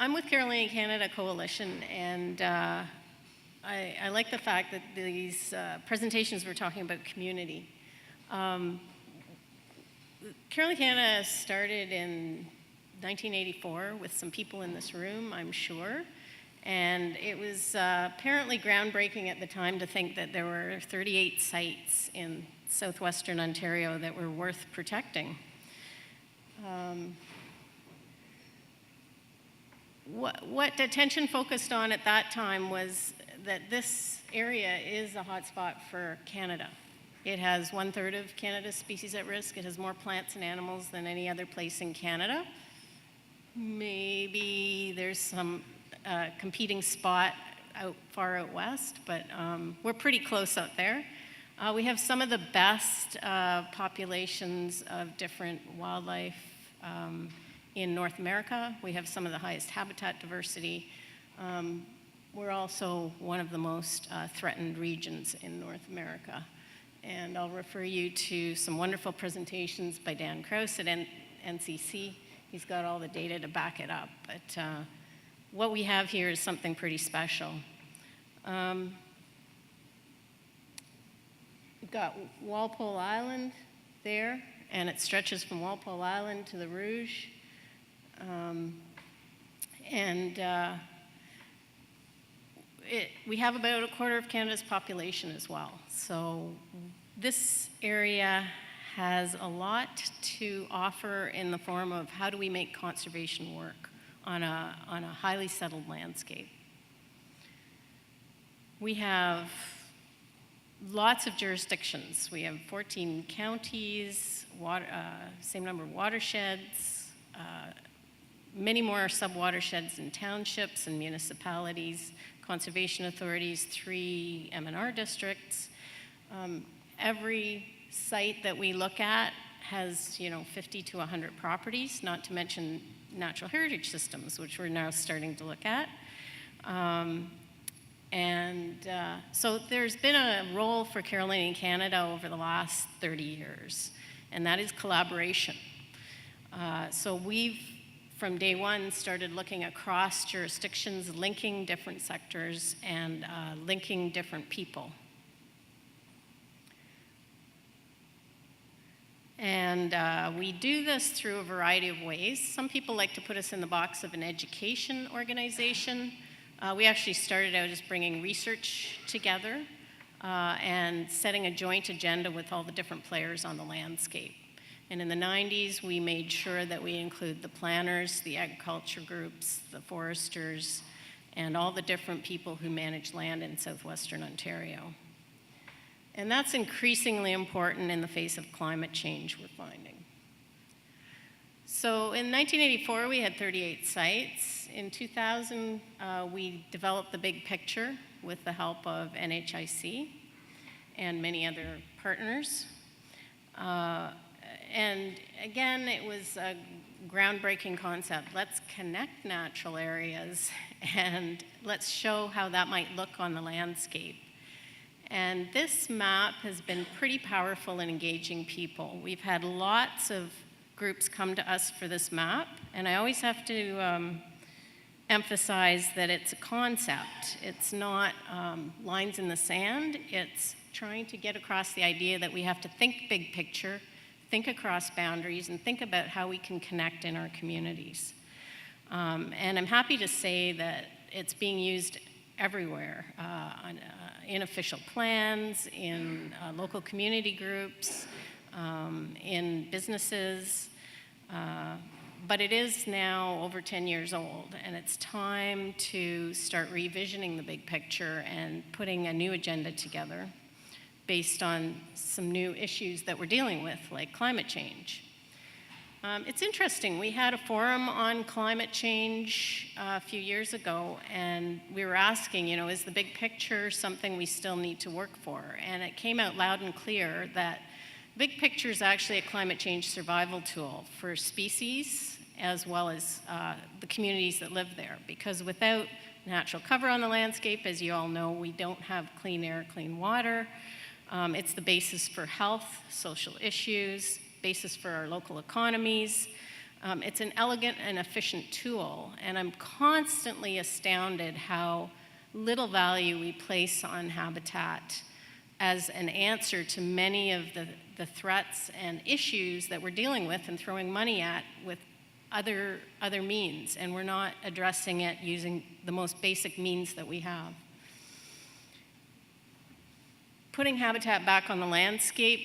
I'm with Carolinian Canada Coalition, and I like the fact that these presentations were talking about community. Carolinian Canada started in 1984 with some people in this room, I'm sure. And it was apparently groundbreaking at the time to think that there were 38 sites in southwestern Ontario that were worth protecting. What attention focused on at that time was that this area is a hotspot for Canada. It has 1/3 of Canada's species at risk. It has more plants and animals than any other place in Canada. Maybe there's some competing spot far out west, but we're pretty close out there. We have some of the best populations of different wildlife in North America. We have some of the highest habitat diversity. We're also one of the most threatened regions in North America. And I'll refer you to some wonderful presentations by Dan Krause at NCC. He's got all the data to back it up. But what we have here is something pretty special. We've got Walpole Island there, and it stretches from Walpole Island to the Rouge. We have about 1/4 of Canada's population as well. So this area has a lot to offer in the form of how do we make conservation work on a highly settled landscape. We have lots of jurisdictions. We have 14 counties, same number of watersheds, many more sub-watersheds in townships and municipalities, conservation authorities, 3 M&R districts. Every site that we look at has, 50 to 100 properties, not to mention natural heritage systems, which we're now starting to look at. So there's been a role for Carolinian Canada over the last 30 years, and that is collaboration. So we've, from day one, started looking across jurisdictions, linking different sectors, and linking different people. And we do this through a variety of ways. Some people like to put us in the box of an education organization. We actually started out as bringing research together and setting a joint agenda with all the different players on the landscape. And in the 90s, we made sure that we include the planners, the agriculture groups, the foresters, and all the different people who manage land in southwestern Ontario. And that's increasingly important in the face of climate change, we're finding. So in 1984, we had 38 sites. In 2000, we developed the big picture with the help of NHIC and many other partners. And again, it was a groundbreaking concept. Let's connect natural areas and let's show how that might look on the landscape. And this map has been pretty powerful in engaging people. We've had lots of groups come to us for this map, and I always have to emphasize that it's a concept. It's not lines in the sand. It's trying to get across the idea that we have to think big picture, think across boundaries, and think about how we can connect in our communities. And I'm happy to say that it's being used everywhere, in official plans, in local community groups, in businesses. But it is now over 10 years old, and it's time to start revisioning the big picture and putting a new agenda together based on some new issues that we're dealing with, like climate change. It's interesting, we had a forum on climate change a few years ago, and we were asking, is the big picture something we still need to work for? And it came out loud and clear that big picture is actually a climate change survival tool for species as well as the communities that live there, because without natural cover on the landscape, as you all know, we don't have clean air, clean water. It's the basis for health, social issues, basis for our local economies. It's an elegant and efficient tool, and I'm constantly astounded how little value we place on habitat as an answer to many of the threats and issues that we're dealing with and throwing money at with other means, and we're not addressing it using the most basic means that we have. Putting habitat back on the landscape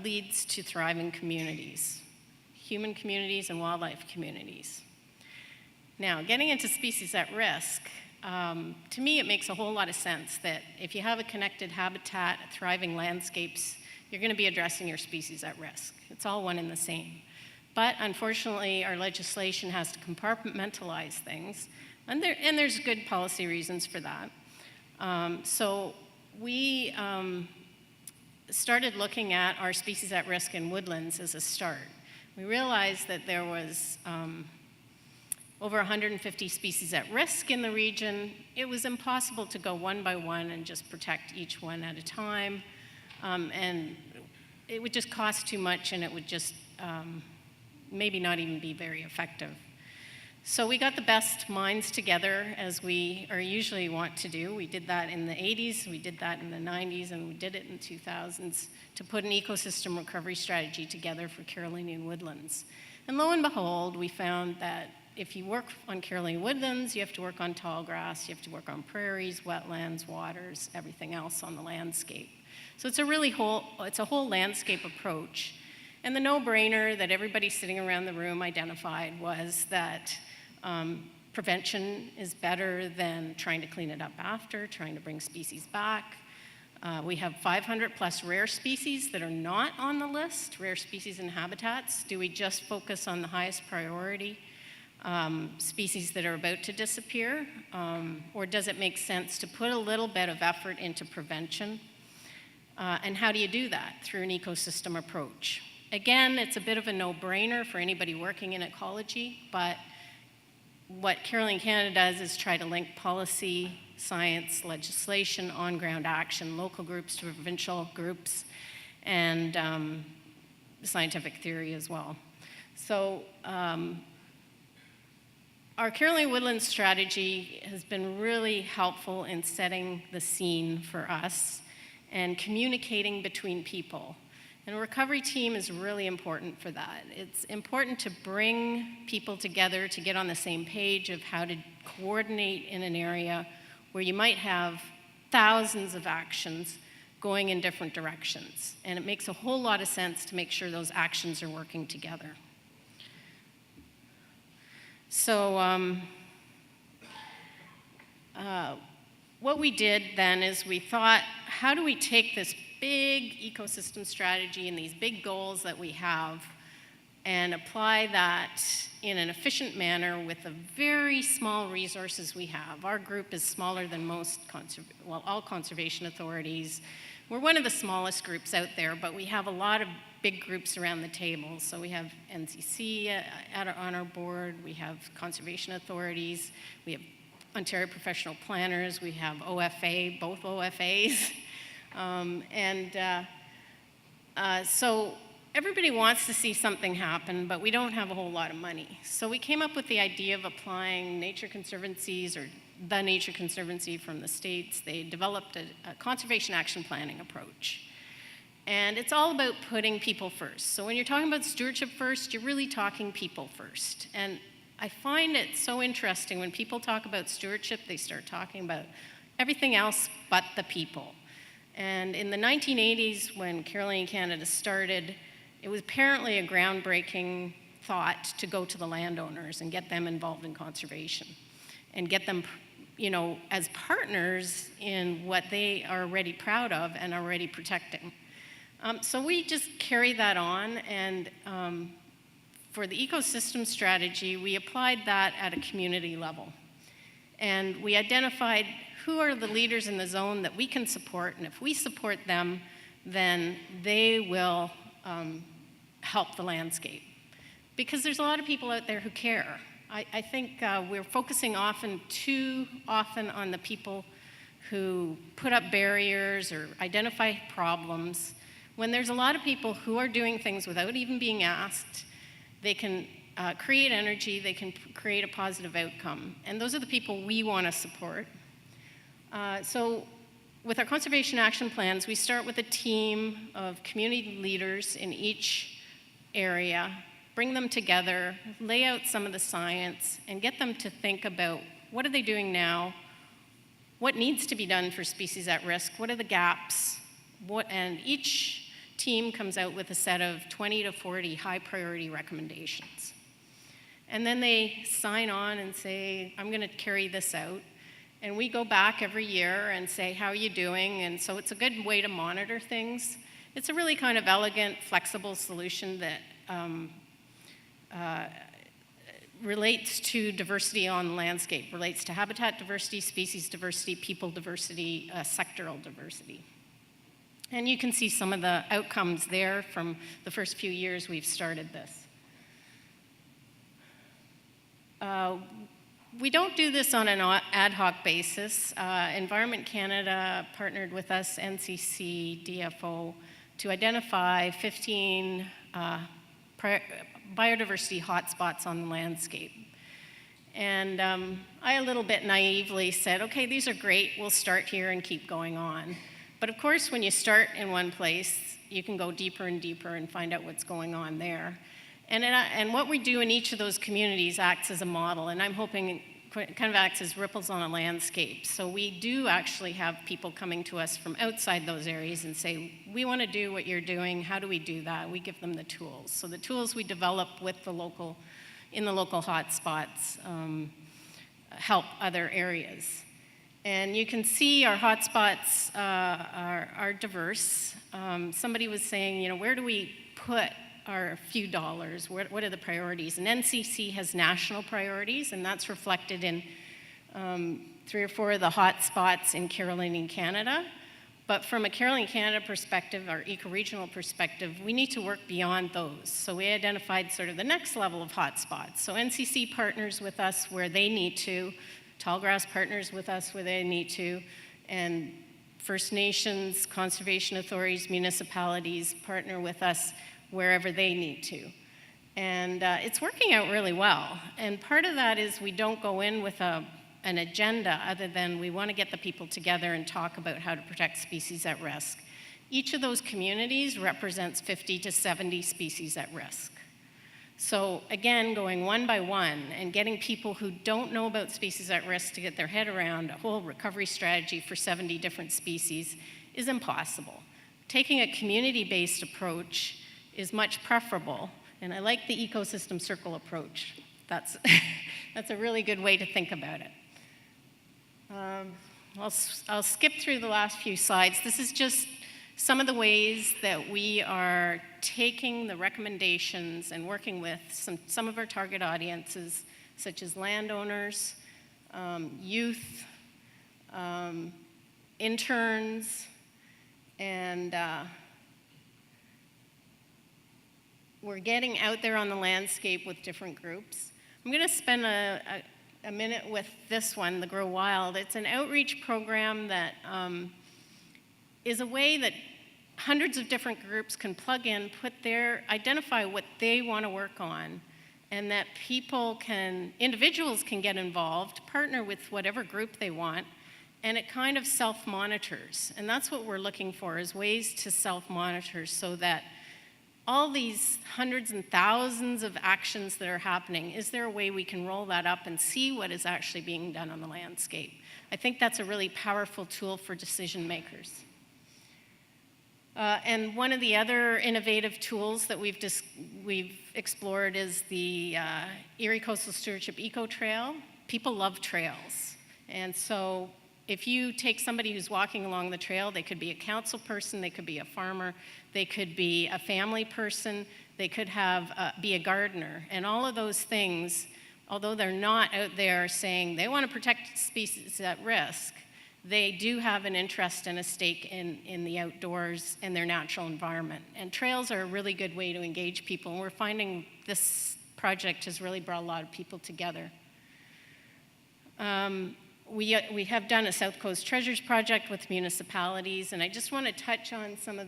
leads to thriving communities, human communities and wildlife communities. Now, getting into species at risk, to me it makes a whole lot of sense that if you have a connected habitat, thriving landscapes, you're going to be addressing your species at risk. It's all one and the same. But unfortunately, our legislation has to compartmentalize things, and there's good policy reasons for that. So we started looking at our species at risk in woodlands as a start. We realized that there was over 150 species at risk in the region. It was impossible to go one by one and just protect each one at a time. And it would just cost too much, and it would just maybe not even be very effective. So we got the best minds together, as we usually want to do. We did that in the 80s, we did that in the 90s, and we did it in the 2000s to put an ecosystem recovery strategy together for Carolinian woodlands. And lo and behold, we found that if you work on Carolinian woodlands, you have to work on tall grass, you have to work on prairies, wetlands, waters, everything else on the landscape. So it's a whole landscape approach. And the no-brainer that everybody sitting around the room identified was that prevention is better than trying to clean it up after, trying to bring species back. We have 500 plus rare species that are not on the list, rare species and habitats. Do we just focus on the highest priority species that are about to disappear? Or does it make sense to put a little bit of effort into prevention? And how do you do that? Through an ecosystem approach. Again, it's a bit of a no-brainer for anybody working in ecology, but what Carolinian Canada does is try to link policy, science, legislation, on-ground action, local groups to provincial groups, and scientific theory as well. So our Carolinian Woodlands strategy has been really helpful in setting the scene for us and communicating between people. And a recovery team is really important for that. It's important to bring people together to get on the same page of how to coordinate in an area where you might have thousands of actions going in different directions. And it makes a whole lot of sense to make sure those actions are working together. So what we did then is we thought, how do we take this big ecosystem strategy and these big goals that we have and apply that in an efficient manner with the very small resources we have. Our group is smaller than most, all conservation authorities. We're one of the smallest groups out there, but we have a lot of big groups around the table. So we have NCC on our board, we have conservation authorities, we have Ontario Professional Planners, we have OFA, both OFAs. So everybody wants to see something happen, but we don't have a whole lot of money. So we came up with the idea of applying nature conservancies, or the Nature Conservancy from the States. They developed a conservation action planning approach. And it's all about putting people first. So when you're talking about stewardship first, you're really talking people first. And I find it so interesting when people talk about stewardship, they start talking about everything else but the people. And in the 1980s, when Carolinian Canada started, it was apparently a groundbreaking thought to go to the landowners and get them involved in conservation and get them, as partners in what they are already proud of and already protecting. So we just carry that on, and for the ecosystem strategy, we applied that at a community level. And we identified who are the leaders in the zone that we can support, and if we support them, then they will help the landscape. Because there's a lot of people out there who care. I think we're focusing too often on the people who put up barriers or identify problems, when there's a lot of people who are doing things without even being asked. They can create energy, they can create a positive outcome. And those are the people we want to support. So with our conservation action plans, we start with a team of community leaders in each area, bring them together, lay out some of the science, and get them to think about what are they doing now, what needs to be done for species at risk, what are the gaps, and each team comes out with a set of 20 to 40 high priority recommendations. And then they sign on and say, I'm going to carry this out. And we go back every year and say, how are you doing? And so it's a good way to monitor things. It's a really kind of elegant, flexible solution that relates to diversity on the landscape, relates to habitat diversity, species diversity, people diversity, sectoral diversity. And you can see some of the outcomes there from the first few years we've started this. We don't do this on an ad hoc basis. Environment Canada partnered with us, NCC, DFO, to identify 15 biodiversity hotspots on the landscape. And I a little bit naively said, okay, these are great, we'll start here and keep going on. But of course, when you start in one place, you can go deeper and deeper and find out what's going on there. And what we do in each of those communities acts as a model, and I'm hoping it kind of acts as ripples on a landscape. So we do actually have people coming to us from outside those areas and say, we want to do what you're doing, how do we do that? We give them the tools. So the tools we develop with the local hotspots help other areas. And you can see our hotspots are diverse. Somebody was saying, where do we put our few dollars? What are the priorities? And NCC has national priorities, and that's reflected in 3 or 4 of the hotspots in Carolinian Canada. But from a Carolinian Canada perspective, our eco-regional perspective, we need to work beyond those. So we identified sort of the next level of hotspots. So NCC partners with us where they need to, Tallgrass partners with us where they need to, and First Nations, conservation authorities, municipalities partner with us wherever they need to. And it's working out really well. And part of that is we don't go in with an agenda other than we want to get the people together and talk about how to protect species at risk. Each of those communities represents 50 to 70 species at risk. So again, going one by one and getting people who don't know about species at risk to get their head around a whole recovery strategy for 70 different species is impossible. Taking a community-based approach is much preferable, and I like the ecosystem circle approach. That's a really good way to think about it. I'll skip through the last few slides. This is just some of the ways that we are taking the recommendations and working with some of our target audiences, such as landowners, youth, interns, and we're getting out there on the landscape with different groups. I'm going to spend a minute with this one, the Grow Wild. It's an outreach program that is a way that hundreds of different groups can plug in, identify what they want to work on, and that individuals can get involved, partner with whatever group they want, and it kind of self-monitors. And that's what we're looking for, is ways to self-monitor so that all these hundreds and thousands of actions that are happening, is there a way we can roll that up and see what is actually being done on the landscape? I think that's a really powerful tool for decision makers. And one of the other innovative tools that we've explored is the Erie Coastal Stewardship Eco Trail. People love trails. And so if you take somebody who's walking along the trail, they could be a council person, they could be a farmer, they could be a family person, they could be a gardener. And all of those things, although they're not out there saying they want to protect species at risk, they do have an interest and a stake in the outdoors and their natural environment. And trails are a really good way to engage people. And we're finding this project has really brought a lot of people together. We have done a South Coast Treasures project with municipalities, and I just want to touch on some of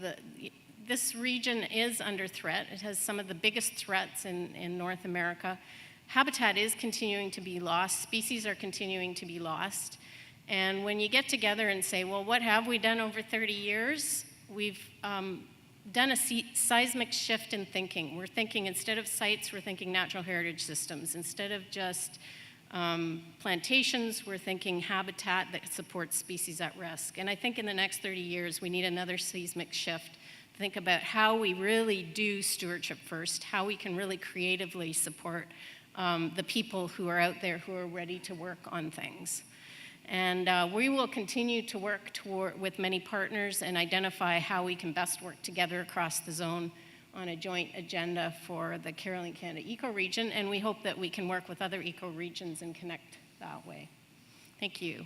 this region is under threat. It has some of the biggest threats in North America. Habitat is continuing to be lost. Species are continuing to be lost. And when you get together and say, well, what have we done over 30 years? We've done a seismic shift in thinking. We're thinking, instead of sites, we're thinking natural heritage systems. Instead of just plantations, we're thinking habitat that supports species at risk. And I think in the next 30 years, we need another seismic shift. Think about how we really do stewardship first, how we can really creatively support the people who are out there who are ready to work on things. And we will continue to work with many partners and identify how we can best work together across the zone on a joint agenda for the Carolinian Canada ecoregion, and we hope that we can work with other ecoregions and connect that way. Thank you.